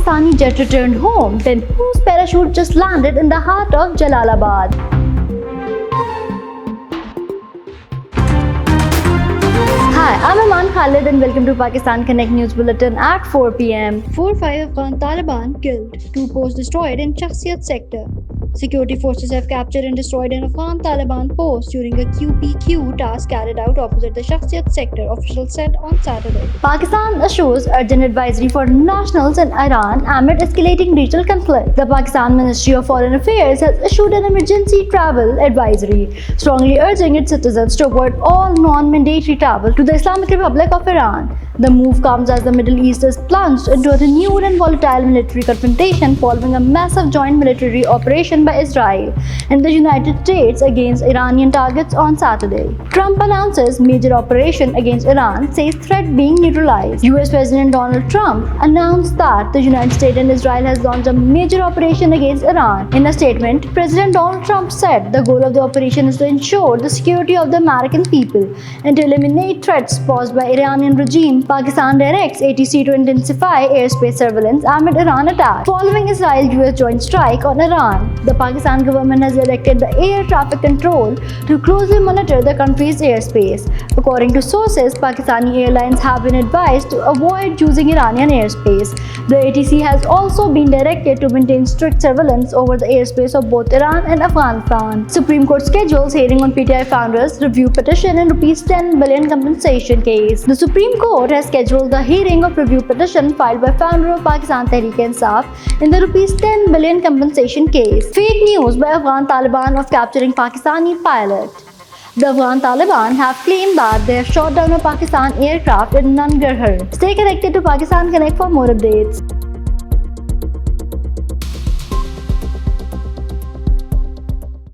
Pakistani jet returned home, then whose parachute just landed in the heart of Jalalabad? Hi, I'm Aman Khalid and welcome to Pakistan Connect News Bulletin at 4 p.m. 4-5 Afghan Taliban killed, 2 posts destroyed in Shakhsiyat sector. Security forces have captured and destroyed an Afghan Taliban post during a QPQ task carried out opposite the Shakhsiyat sector, officials said on Saturday. Pakistan issues urgent advisory for nationals in Iran amid escalating regional conflict. The Pakistan Ministry of Foreign Affairs has issued an emergency travel advisory, strongly urging its citizens to avoid all non-mandatory travel to the Islamic Republic of Iran. The move comes as the Middle East is plunged into a renewed and volatile military confrontation following a massive joint military operation by Israel and the United States against Iranian targets on Saturday. Trump announces major operation against Iran, says threat being neutralized. US President Donald Trump announced that the United States and Israel has launched a major operation against Iran. In a statement, President Donald Trump said the goal of the operation is to ensure the security of the American people and to eliminate threats posed by Iranian regime. Pakistan directs ATC to intensify airspace surveillance amid Iran attack. Following Israel-US joint strike on Iran, the Pakistan government has directed the air traffic control to closely monitor the country's airspace. According to sources, Pakistani airlines have been advised to avoid using Iranian airspace. The ATC has also been directed to maintain strict surveillance over the airspace of both Iran and Afghanistan. Supreme Court schedules hearing on PTI founders review petition in ₹10 billion compensation case. The Supreme Court has scheduled the hearing of review petition filed by founder of Pakistan Tehreek-e-Insaf in the ₹10 billion compensation case. Fake news by Afghan Taliban of capturing Pakistani pilot. The Afghan Taliban have claimed that they have shot down a Pakistan aircraft in Nangarhar. Stay connected to Pakistan Connect for more updates.